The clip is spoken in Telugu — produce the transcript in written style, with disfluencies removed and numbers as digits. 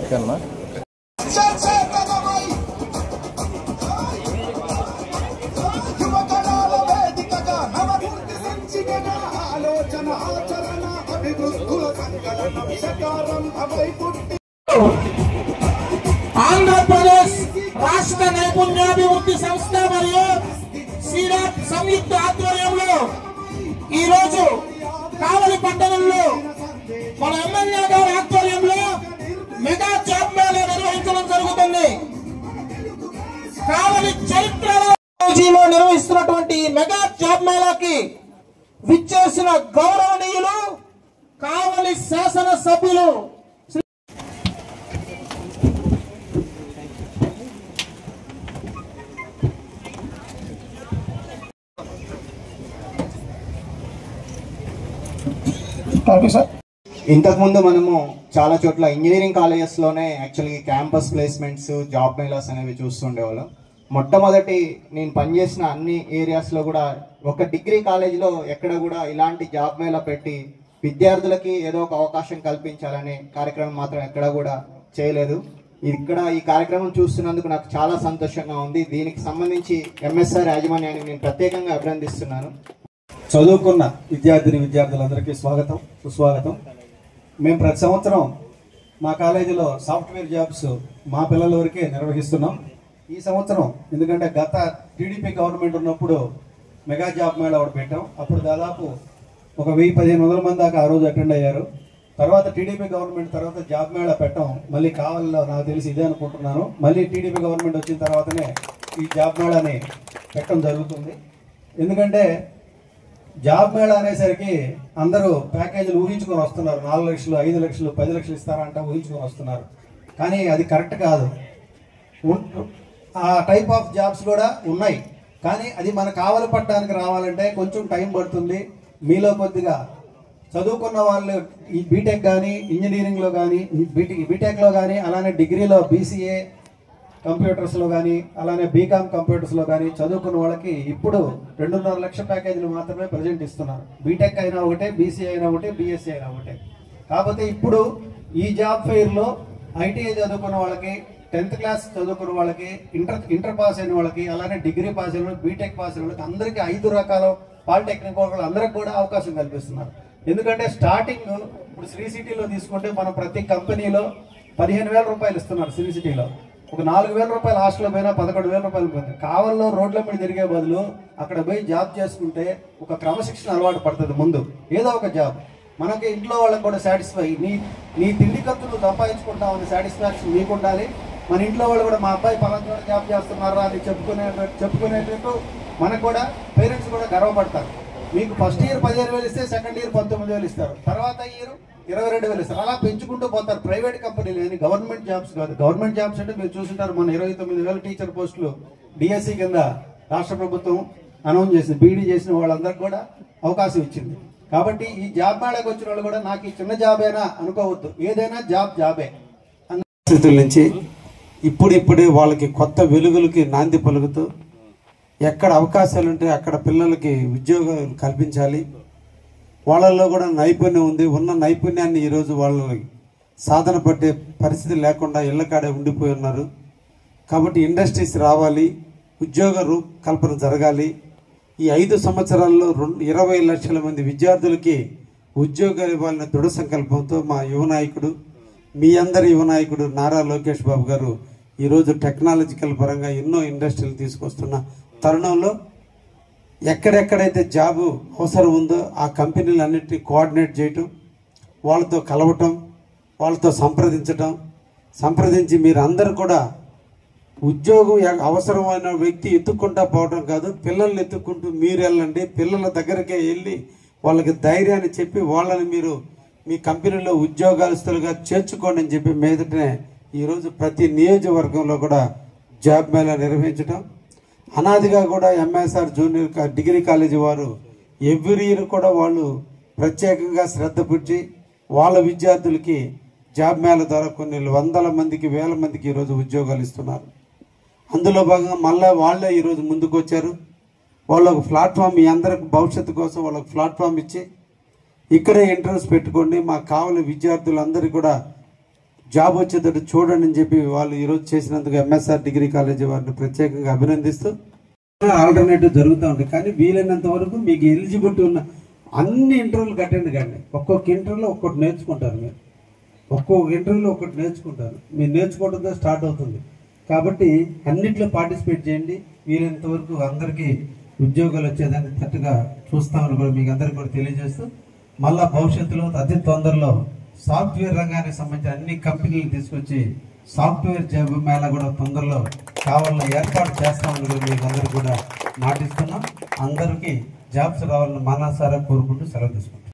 करना ఆంధ్రప్రదేశ్ రాష్ట్ర నైపుణ్యాభివృద్ధి సంస్థ మరియు సీడాప్ సంయుక్త ఆధ్వర్యంలో ఈరోజు కావలి పట్టణంలో మన ఎమ్మెల్యే గారి ఆధ్వర్యంలో మెగా జాబ్ మేళా నిర్వహించడం జరుగుతుంది. కావలి చరిత్రలో నిర్వహిస్తున్నటువంటి మెగా జాబ్ మేళాకి విచ్చేసిన గౌరవనీయులు కావలి శాసన సభ్యులు ఇంతకుముందు మనము చాలా చోట్ల ఇంజనీరింగ్ కాలేజెస్లోనే యాక్చువల్గా క్యాంపస్ ప్లేస్మెంట్స్ జాబ్ మేళాస్ అనేవి చూస్తుండేవాళ్ళం. మొట్టమొదటి నేను పనిచేసిన అన్ని ఏరియాస్లో కూడా ఒక డిగ్రీ కాలేజీలో ఎక్కడ కూడా ఇలాంటి జాబ్ మేళా పెట్టి విద్యార్థులకి ఏదో ఒక అవకాశం కల్పించాలనే కార్యక్రమం మాత్రం ఎక్కడ కూడా చేయలేదు. ఇక్కడ ఈ కార్యక్రమం చూస్తున్నందుకు నాకు చాలా సంతోషంగా ఉంది. దీనికి సంబంధించి ఎంఎస్ఆర్ యాజమాన్యాన్ని నేను ప్రత్యేకంగా అభినందిస్తున్నాను. చదువుకున్న విద్యార్థులందరికీ స్వాగతం సుస్వాగతం. మేము ప్రతి సంవత్సరం మా కాలేజీలో సాఫ్ట్వేర్ జాబ్స్ మా పిల్లల వరకే నిర్వహిస్తున్నాం. ఈ సంవత్సరం ఎందుకంటే గత టీడీపీ గవర్నమెంట్ ఉన్నప్పుడు మెగా జాబ్ మేళా ఒకటి పెట్టాం. అప్పుడు దాదాపు ఒక 1000-1500 మంది దాకా ఆ రోజు అటెండ్ అయ్యారు. తర్వాత టీడీపీ గవర్నమెంట్ తర్వాత జాబ్ మేళా పెట్టాం. మళ్ళీ కావాలలో నాకు తెలిసి ఇదే అనుకుంటున్నాను. మళ్ళీ టీడీపీ గవర్నమెంట్ వచ్చిన తర్వాతనే ఈ జాబ్ మేళాని పెట్టడం జరుగుతుంది. ఎందుకంటే జాబ్ మేళా అనేసరికి అందరూ ప్యాకేజీలు ఊహించుకొని వస్తున్నారు. 4 లక్షలు 5 లక్షలు 10 లక్షలు ఇస్తారంట ఊహించుకొని వస్తున్నారు. కానీ అది కరెక్ట్ కాదు. ఆ టైప్ ఆఫ్ జాబ్స్ కూడా ఉన్నాయి. కానీ అది మన కావలి పట్టడానికి రావాలంటే కొంచెం టైం పడుతుంది. మీలో కొద్దిగా చదువుకున్న వాళ్ళు ఈ బీటెక్ కానీ ఇంజనీరింగ్లో కానీ బీటెక్లో కానీ అలానే డిగ్రీలో బీసీఏ కంప్యూటర్స్లో కానీ అలానే బీకామ్ కంప్యూటర్స్లో కానీ చదువుకున్న వాళ్ళకి ఇప్పుడు 2.5 లక్షల ప్యాకేజీలు మాత్రమే ప్రజెంట్ ఇస్తున్నారు. బీటెక్ అయినా ఒకటే, బీసీఏ అయినా ఒకటే, బీఎస్సీ అయినా ఒకటే. కాకపోతే ఇప్పుడు ఈ జాబ్ ఫెయిర్లో ఐటీఐ చదువుకున్న వాళ్ళకి, 10th క్లాస్ చదువుకున్న వాళ్ళకి, ఇంటర్ పాస్ అయిన వాళ్ళకి, అలానే డిగ్రీ పాస్ అయిన వాళ్ళకి, బీటెక్ పాస్ అయిన వాళ్ళకి అందరికీ 5 రకాల పాలిటెక్నిక్ వాళ్ళు అందరికి కూడా అవకాశం కల్పిస్తున్నారు. ఎందుకంటే స్టార్టింగ్ ఇప్పుడు శ్రీ సిటీలో తీసుకుంటే మనం ప్రతి కంపెనీలో 15,000 రూపాయలు ఇస్తున్నారు. శ్రీ సిటీలో ఒక 4,000 రూపాయలు హాస్టల్లో పోయినా 11,000 రూపాయలు పోయింది. కావల్లో రోడ్ల మీద తిరిగే బదులు అక్కడ పోయి జాబ్ చేసుకుంటే ఒక క్రమశిక్షణ అలవాటు పడుతుంది. ముందు ఏదో ఒక జాబ్ మనకి ఇంట్లో వాళ్ళకి కూడా సాటిస్ఫై, నీ తిండి ఖర్చులు సంపాదించుకుంటామని సాటిస్ఫాక్షన్ మీకు ఉండాలి. మన ఇంట్లో వాళ్ళు కూడా మా అబ్బాయి పలానా జాబ్ చేస్తున్నారా అని చెప్పుకునేటట్టు మనకు కూడా పేరెంట్స్ కూడా గర్వపడతారు. మీకు ఫస్ట్ ఇయర్ 15,000 ఇస్తే సెకండ్ ఇయర్ 19,000 ఇస్తారు, తర్వాత ఇయర్ 22,000 ఇస్తారు. అలా పెంచుకుంటూ పోతారు. ప్రైవేట్ కంపెనీలు కానీ గవర్నమెంట్ జాబ్స్ కాదు. గవర్నమెంట్ జాబ్స్ అంటే మీరు చూస్తుంటారు, మన 29,000 టీచర్ పోస్టులు డిఎస్సి కింద రాష్ట్ర ప్రభుత్వం అనౌన్స్ చేసింది. బీడీ చేసిన వాళ్ళందరికీ కూడా అవకాశం ఇచ్చింది. కాబట్టి ఈ జాబ్ మేళకు వచ్చిన వాళ్ళు కూడా నాకు ఈ చిన్న జాబేనా అనుకోవద్దు, ఏదైనా జాబే పరిస్థితుల నుంచి ఇప్పుడిప్పుడే వాళ్ళకి కొత్త వెలుగులకి నాంది పలుకుతూ ఎక్కడ అవకాశాలు ఉంటే అక్కడ పిల్లలకి ఉద్యోగాలు కల్పించాలి. వాళ్ళల్లో కూడా నైపుణ్యం ఉంది. ఉన్న నైపుణ్యాన్ని ఈరోజు వాళ్ళు సాధన పట్టే పరిస్థితి లేకుండా ఇళ్లకాడే ఉండిపోయి ఉన్నారు. కాబట్టి ఇండస్ట్రీస్ రావాలి, ఉద్యోగ కల్పన జరగాలి. ఈ 5 సంవత్సరాల్లో 20 లక్షల మంది విద్యార్థులకి ఉద్యోగాలు ఇవ్వాలనే దృఢ సంకల్పంతో మా యువ నాయకుడు, మీ అందరి యువ నాయకుడు నారా లోకేష్ బాబు గారు ఈరోజు టెక్నాలజికల్ పరంగా ఎన్నో ఇండస్ట్రీలు తీసుకొస్తున్న తరుణంలో ఎక్కడెక్కడైతే జాబు అవసరం ఉందో ఆ కంపెనీలన్నింటినీ కోఆర్డినేట్ చేయటం, వాళ్ళతో కలవటం, వాళ్ళతో సంప్రదించి మీరు అందరూ కూడా ఉద్యోగం అవసరమైన వ్యక్తి ఎత్తుక్కుంటా పోవడం కాదు, పిల్లల్ని ఎత్తుక్కుంటూ మీరు వెళ్ళండి. పిల్లల దగ్గరకే వెళ్ళి వాళ్ళకి ధైర్యాన్ని చెప్పి వాళ్ళని మీరు మీ కంపెనీలో ఉద్యోగస్తులుగా చేర్చుకోండి అని చెప్పి మీదటనే ఈరోజు ప్రతి నియోజకవర్గంలో కూడా జాబ్ మేళా నిర్వహించడం. అనాదిగా కూడా ఎంఎస్ఆర్ జూనియర్ డిగ్రీ కాలేజీ వారు ఎవ్రీ ఇయర్ కూడా వాళ్ళు ప్రత్యేకంగా శ్రద్ధ పెట్టి వాళ్ళ విద్యార్థులకి జాబ్ మేళా ద్వారా కొన్ని వందల మందికి వేల మందికి ఈరోజు ఉద్యోగాలు ఇస్తున్నారు. అందులో భాగంగా మళ్ళీ వాళ్ళే ఈరోజు ముందుకు వచ్చారు. వాళ్ళు ఒక ప్లాట్ఫామ్, మీ అందరికి భవిష్యత్తు కోసం వాళ్ళకి ప్లాట్ఫామ్ ఇచ్చి ఇక్కడే ఇంటర్వ్యూస్ పెట్టుకోండి, మాకు కావాలి విద్యార్థులందరికీ కూడా జాబ్ వచ్చేటట్టు చూడండి అని చెప్పి వాళ్ళు ఈరోజు చేసినందుకు ఎంఎస్ఆర్ డిగ్రీ కాలేజీ వారిని ప్రత్యేకంగా అభినందిస్తూ ఆల్టర్నేటివ్ జరుగుతూ ఉంటుంది. కానీ వీలైనంత వరకు మీకు ఎలిజిబిలిటీ ఉన్న అన్ని ఇంటర్వ్యూలు అటెండ్ కండి. ఒక్కొక్క ఇంటర్వ్యూలో ఒక్కొక్కటి నేర్చుకుంటారు. మీరు ఒక్కొక్క ఇంటర్వ్యూలో ఒక్కటి నేర్చుకుంటారు. మీరు నేర్చుకోవడంతో స్టార్ట్ అవుతుంది. కాబట్టి అన్నిట్లో పార్టిసిపేట్ చేయండి. వీలైనంత వరకు అందరికీ ఉద్యోగాలు వచ్చేదానికి తట్టుగా చూస్తామని కూడా మీకు అందరికీ కూడా తెలియజేస్తూ, మళ్ళా భవిష్యత్తులో అతి తొందరలో సాఫ్ట్వేర్ రంగానికి సంబంధించిన అన్ని కంపెనీలు తీసుకొచ్చి సాఫ్ట్వేర్ జాబ్ మేళా కూడా తొందరలో కావాలని ఏర్పాటు చేస్తామని కూడా మీకు అందరికీ కూడా మాటిస్తున్నాం. అందరికీ జాబ్స్ రావాలని మనసారా కోరుకుంటూ సెలవు తీసుకుంటాం.